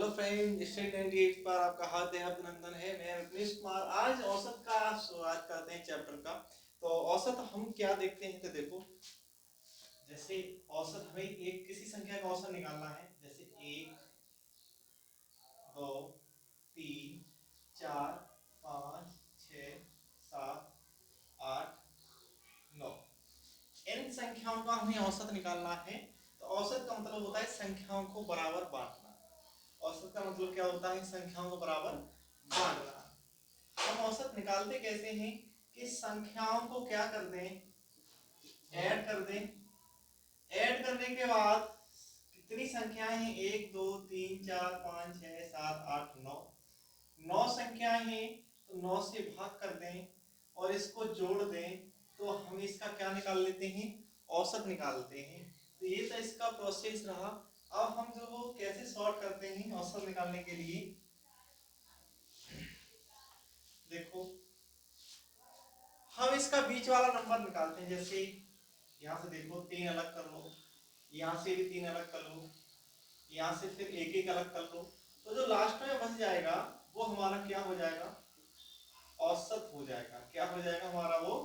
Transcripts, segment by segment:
Hello friend, state 98 पर आपका हार्दिक अभिनंदन है। मैं रत्नेश कुमार। आज औसत का शुरुआत करते हैं चैप्टर का। तो औसत हम क्या देखते हैं, तो देखो, जैसे औसत हमें एक किसी संख्या का औसत निकालना है। जैसे 1 2 3 4 5 6 7 8 9 इन संख्याओं का हमें औसत निकालना है। तो औसत का मतलब होता है संख्याओं को बराबर बांटना। औसत का मतलब क्या होता है? संख्याओं को बराबर बांटना। हम औसत निकालते कैसे हैं कि संख्याओं को क्या कर दें, ऐड कर दें। ऐड करने के बाद कितनी संख्याएं हैं? 1 2 3 4 5 6 7 8 9 9 संख्याएं हैं। तो 9 से भाग कर दें और इसको जोड़ दें, तो हम इसका क्या निकाल लेते हैं? औसत निकालते हैं। तो ये तो इसका प्रोसेस रहा। अब हम जो वो कैसे सॉर्ट करते हैं औसत निकालने के लिए, देखो, हम इसका बीच वाला नंबर निकालते हैं। जैसे यहाँ से देखो 3 अलग कर लो, यहाँ से भी 3 अलग कर लो, यहाँ से फिर एक एक अलग कर लो, तो जो लास्ट में बच जाएगा वो हमारा क्या हो जाएगा? औसत हो जाएगा। क्या हो जाएगा हमारा? वो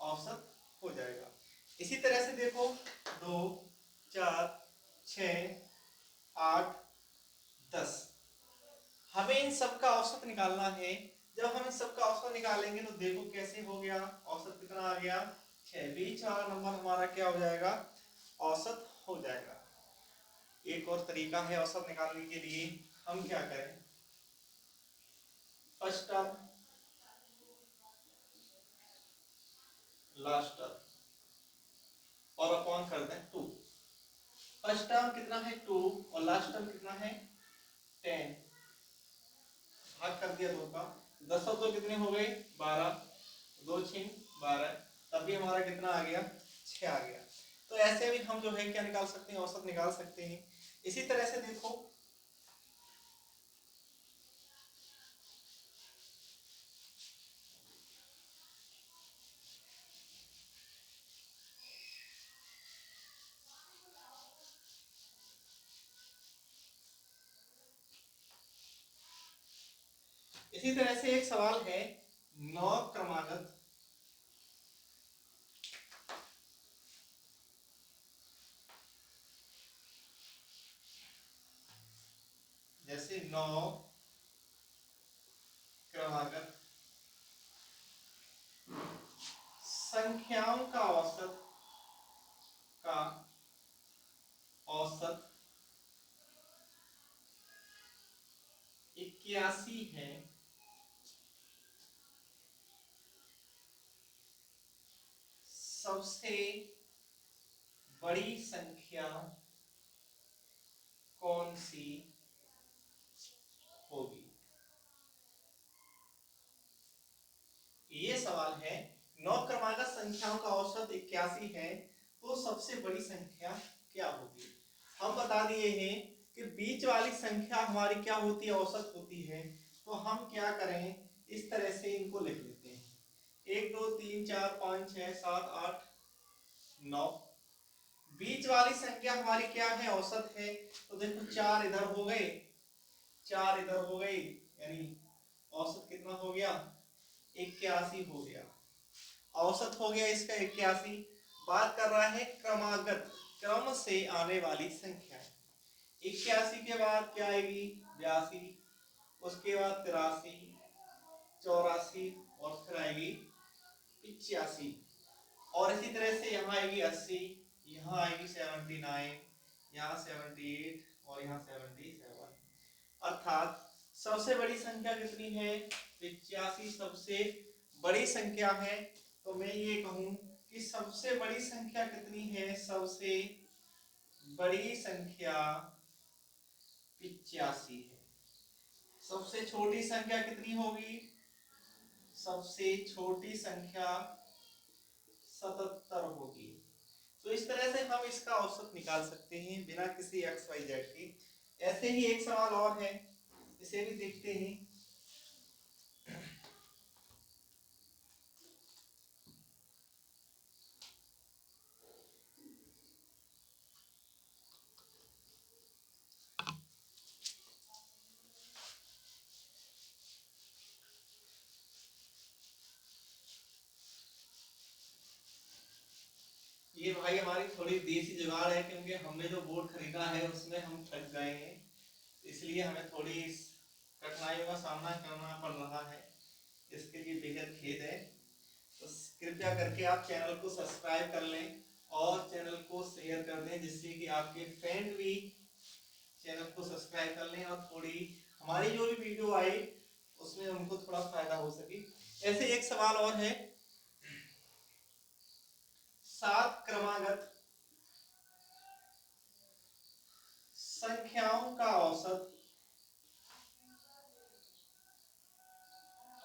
औसत हो जाएगा। इसी तरह से देखो 2 4 6 8 10, हमें इन सब का औसत निकालना है। जब हम इन सब का औसत निकालेंगे तो देखो कैसे हो गया। औसत कितना आ गया? 6। बीच वाला नंबर हमारा क्या हो जाएगा? औसत हो जाएगा। एक और तरीका है औसत निकालने के लिए। हम क्या करें? फर्स्ट टर्म लास्ट टर्म और अपॉन कर दें 2। फर्स्ट टर्म कितना है? 2 और लास्ट टर्म कितना है? 10। भाग कर दिया 2 का। 10 और 2 कितने हो गए? 12। 2 6 12, तब भी हमारा कितना आ गया? 6 आ गया। तो ऐसे भी हम जो है क्या निकाल सकते हैं? औसत निकाल सकते हैं। इसी तरह से देखो, इसी तरह से एक सवाल है 9 क्रमागत, जैसे 9 क्रमागत संख्याओं का औसत 81 है। सबसे बड़ी संख्या कौन सी होगी? ये सवाल है। 9 क्रमागत संख्याओं का औसत 81 है, तो सबसे बड़ी संख्या क्या होगी? हम बता दिए हैं कि बीच वाली संख्या हमारी क्या होती है? औसत होती है। तो हम क्या करें? इस तरह से इनको लिख लेते हैं। 1 2 3 4 5 6 7 8 9। बीच वाली संख्या हमारी क्या है? औसत है। तो देखो 4 इधर हो गए, 4 इधर हो गई, यानी औसत कितना हो गया? 81 हो गया। औसत हो गया इसका 81। बात कर रहा है क्रमागत, क्रम से आने वाली संख्या। 81 के बाद क्या आएगी? 82, उसके बाद 83, 84 और फिर आएगी 85। और इसी तरह से यहाँ आएगी 80, यहाँ आएगी 79, यहाँ 78 और यहाँ 77। अर्थात सबसे बड़ी संख्या कितनी है? 85 सबसे बड़ी संख्या है। तो मैं ये कहूं कि सबसे बड़ी संख्या कितनी है? सबसे बड़ी संख्या 85 है। सबसे छोटी संख्या कितनी होगी? सबसे छोटी संख्या 77 होगी। तो इस तरह से हम इसका औसत निकाल सकते हैं बिना किसी एक्स वाई जेड के। ऐसे ही एक सवाल और है, इसे भी देखते हैं। भाई हमारी थोड़ी देसी जुगाड़ है, क्योंकि हमने जो बोर्ड खरीदा है उसमें हम ठग गए हैं, इसलिए हमें थोड़ी कठिनाइयों का सामना करना पड़ रहा है, इसके लिए बेहद खेद है। तो कृपया करके आप चैनल को सब्सक्राइब कर लें और चैनल को शेयर कर दें, जिससे कि आपके फ्रेंड भी चैनल को सब्सक्राइब कर लें और थोड़ी हमारी जो भी वीडियो आए उसमें उनको थोड़ा फायदा हो सके। ऐसे एक सवाल और है, 7 क्रमागत संख्याओं का औसत,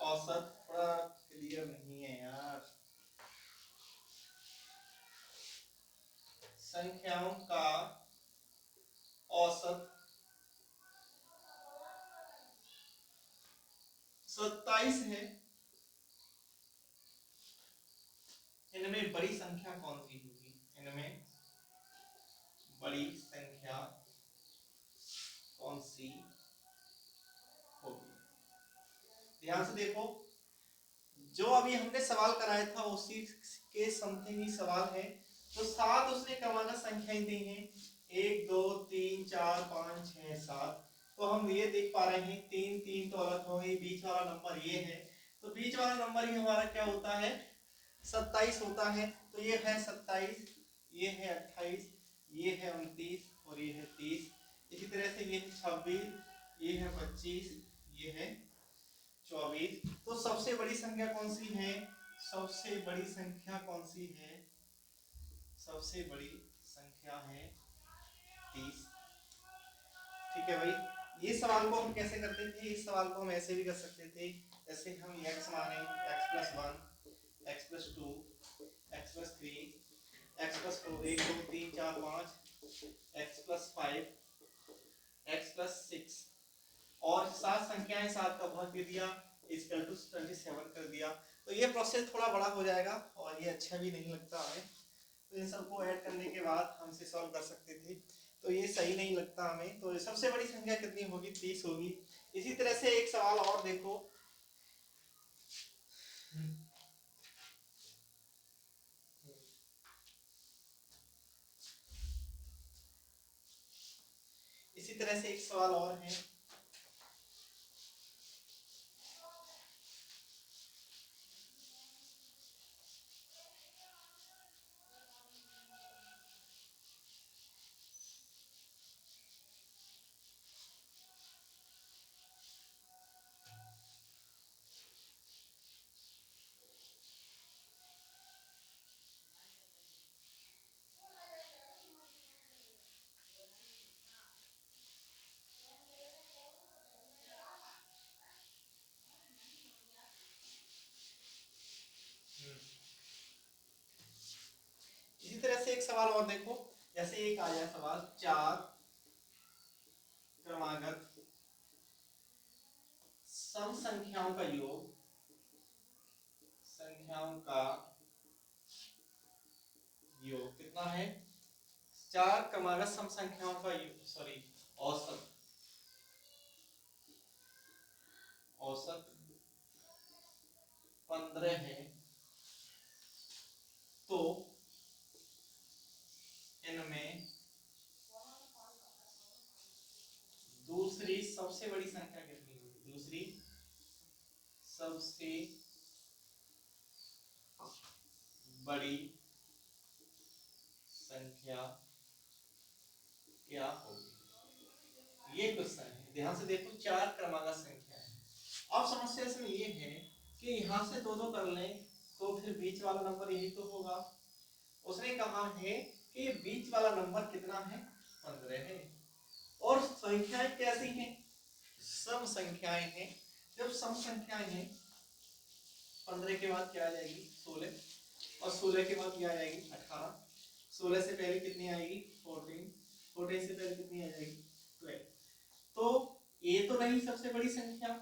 औसत थोड़ा क्लियर नहीं है यार, संख्याओं का औसत 27 है, इनमें बड़ी संख्या कौन सी होगी, इनमें बड़ी संख्या कौन सी होगी। ध्यान से देखो, जो अभी हमने सवाल कराया था उसी के समथिंग ही सवाल है। तो 7 उसने क्रमागत संख्याएं दी हैं, 1 2 3 4 5 6 7। तो हम ये देख पा रहे हैं 3 3 तो अलग हो गई, बीच वाला नंबर ये है, तो बीच वाला नंबर ही हमारा क्या होता है, 27 होता है। तो ये है 27, ये है 28, ये है 29 और ये है 30। इसी तरह से ये है 26, ये है 25, ये है 24। तो सबसे बड़ी संख्या कौन सी है, सबसे बड़ी संख्या कौन सी है, सबसे बड़ी संख्या है 30। ठीक है भाई, ये सवाल को हम कैसे करते थे, इस सवाल को हम ऐसे भी कर सकते थे, जैसे हम x माने x+1, x+2, x+3, x+4, 1 2 3 4 5, x+5, x+6 और 7 संख्याएं 7 का भाग दे दिया, इक्वल टू 27 कर दिया। तो ये प्रोसेस थोड़ा बड़ा हो जाएगा और ये अच्छा भी नहीं लगता हमें, तो इन सबको ऐड करने के बाद हम इसे सॉल्व कर सकते थे, तो ये सही नहीं लगता हमें। तो सबसे बड़ी संख्या कितनी होगी, 30 होगी। इसी तरह से एक सवाल और देखो, इसी तरह से एक सवाल और है, इसी तरह से एक सवाल और देखो, जैसे एक आया सवाल, 4 क्रमागत सम संख्याओं का योग, संख्याओं का योग कितना है, 4 क्रमागत सम संख्याओं का योग, सॉरी औसत, औसत 15 है, तो इनमें दूसरी सबसे बड़ी संख्या कितनी होगी, दूसरी सबसे बड़ी संख्या क्या होगी, ये क्वेश्चन है। ध्यान से देखो, 4 क्रमागत संख्या है। अब समस्या इसमें ये है कि यहां से दो दो कर लें तो फिर बीच वाला नंबर यही तो होगा। उसने कहा है कि बीच वाला नंबर कितना है, 15 है, और संख्याएं कैसी हैं, सम संख्याएं हैं। जब सम संख्याएं हैं, 15 के बाद क्या आ जाएगी, 16, और 16 के बाद क्या आ जाएगी, 18, 16 से पहले कितनी आएगी, 14, 14 से पहले कितनी आ जाएगी, 12। तो ये तो रही सबसे बड़ी संख्या,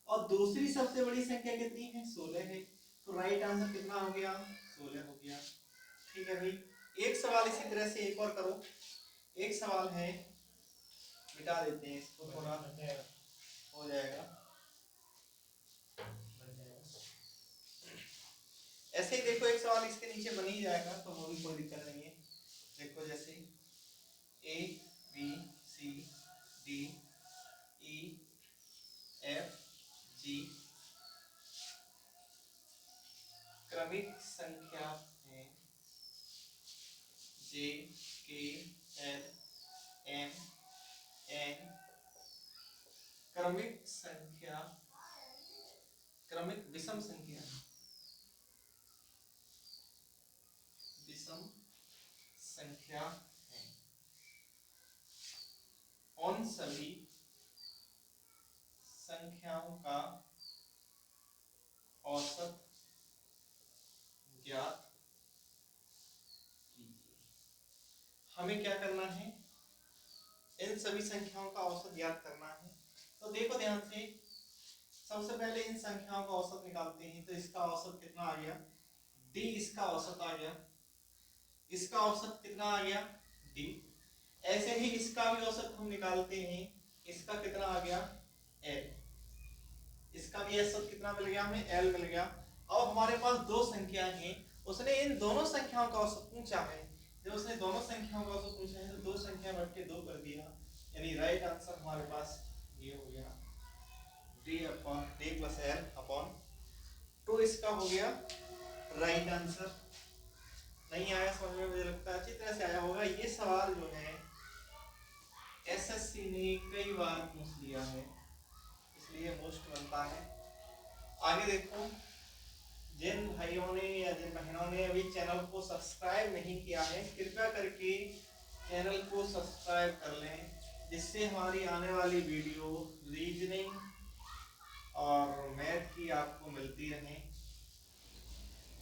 और दूसरी सबसे बड़ी संख्या कितनी है, 16 है। तो राइट आंसर कितना हो गया, 16 हो गया। ठीक है भाई, एक सवाल इसी तरह से एक और करो। एक सवाल है, मिटा देते हैं इसको, थोड़ा हो जाएगा, ऐसे ही देखो एक सवाल इसके नीचे बन ही जाएगा, तो वो भी कोई दिक्कत नहीं है। देखो जैसे A B C D E F G क्रमिक संख्या है, जे के एल एम एन क्रमिक संख्या, क्रमिक विषम संख्या, विषम संख्या है। उन सभी संख्याओं का औसत ज्ञात कीजिए। हमें क्या करना है, इन सभी संख्याओं का औसत ज्ञात करना है। तो देखो ध्यान से, सबसे पहले इन संख्याओं का औसत निकालते हैं। तो इसका औसत कितना आ गया, डी, इसका औसत आ गया, इसका औसत कितना आ गया, डी। ऐसे ही इसका भी औसत हम निकालते हैं, इसका कितना आ गया, एल, इसका भी औसत कितना मिल गया हमें, एल मिल गया। अब हमारे पास दो संख्या हैं, उसने इन दोनों संख्याओं का औसत पूछा है। जब उसने दोनों संख्याओं का औसत पूछा है तो दो संख्या बट के 2 कर दिया, यानी राइट आंसर हमारे पास ये हो गया, d प्लस एल अपॉन 2। इसका हो गया राइट आंसर। नहीं आया समझ में, मुझे लगता है अच्छी तरह से आया होगा। ये सवाल जो है एसएससी ने कई बार पूछ लिया है, इसलिए मोस्ट बनता है। आगे देखो, जिन भाइयों ने या जिन बहनों ने अभी चैनल को सब्सक्राइब नहीं किया है, कृपया करके चैनल को सब्सक्राइब कर लें, जिससे हमारी आने वाली वीडियो रीजनिंग और मैथ की आपको मिलती रहे।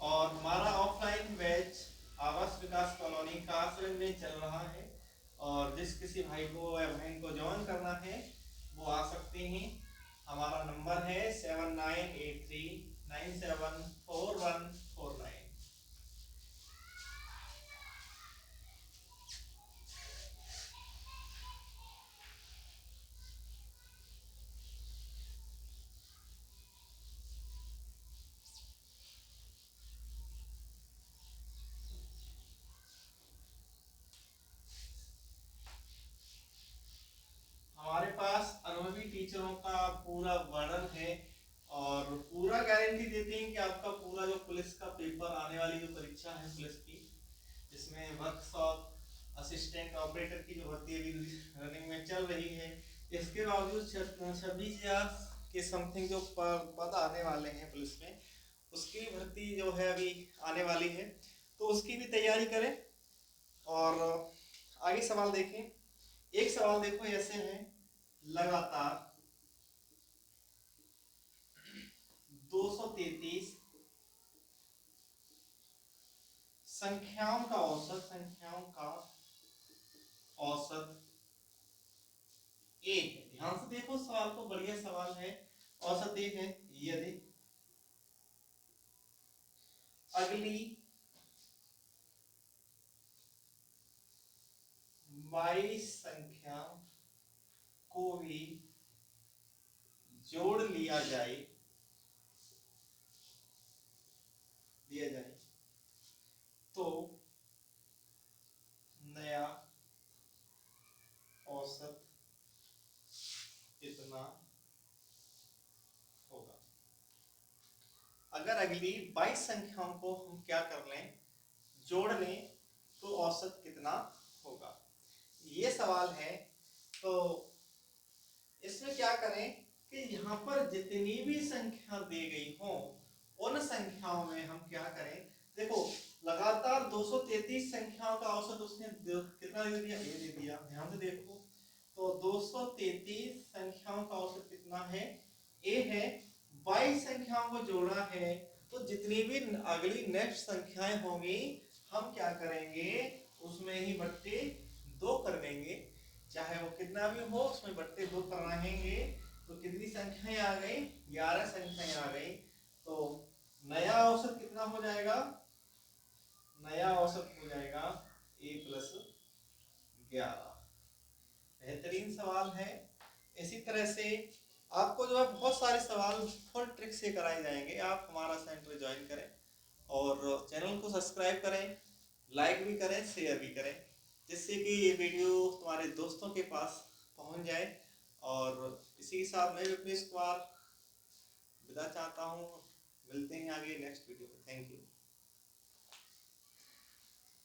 और हमारा ऑफलाइन बैच आवास विकास कॉलोनी कासगंज में चल रहा है, और जिस किसी भाई को या बहन को ज्वाइन करना है वो आ सकते हैं। हमारा नंबर है 7983974149। हमारे पास अनुभवी टीचरों का पूरा वर्णन है, और पूरा गारंटी देते हैं कि आपका पूरा जो पुलिस का पेपर आने वाली जो परीक्षा है पुलिस की, जिसमें वर्कशॉप असिस्टेंट ऑपरेटर की जो भर्ती अभी रनिंग में चल रही है, इसके बावजूद 26,000 के समथिंग जो पद आने वाले हैं पुलिस में, उसकी भर्ती जो है अभी आने वाली है, तो उसकी भी तैयारी करें। और आगे सवाल देखें। एक सवाल देखो ऐसे है, लगातार 233 संख्याओं का औसत एक है। ध्यान से देखो सवाल को, बढ़िया सवाल है। औसत एक है, यदि अगली 22 संख्या को भी जोड़ लिया जाए तो नया औसत कितना होगा। अगर अगली 22 संख्याओं को हम क्या कर लें, जोड़ लें, तो औसत कितना होगा, ये सवाल है। तो इसमें क्या करें कि यहाँ पर जितनी भी संख्या दी गई हो, उन संख्याओं में हम क्या करें, देखो लगातार 233 संख्याओं का औसत उसने कितना दे दिया, ए दे दिया। ध्यान से देखो, तो 233 संख्याओं का औसत कितना है, ए है। 22 संख्याओं को जोड़ा है, तो जितनी भी अगली नेक्स्ट संख्याएं होंगी हम क्या करेंगे, उसमें ही बट्टे 2 कर देंगे, चाहे वो कितना भी हो उसमें बट्टे 2 कराएंगे। तो कितनी संख्याएं आ गई, 11 संख्याएं आ गई। तो नया औसत कितना हो जाएगा, नया औसत हो जाएगा a प्लस 11। बेहतरीन सवाल है। इसी तरह से आपको जो है बहुत सारे सवाल फुल ट्रिक से कराए जाएंगे। आप हमारा सेंटर ज्वाइन करें और चैनल को सब्सक्राइब करें, लाइक भी करें, शेयर भी करें। जिससे कि ये वीडियो तुम्हारे दोस्तों के पास पहुंच जाए। और इसी के साथ मैं विपनेश कुमार विदा चाहता हूँ। मिलते हैं आगे नेक्स्ट वीडियो में। Thank you.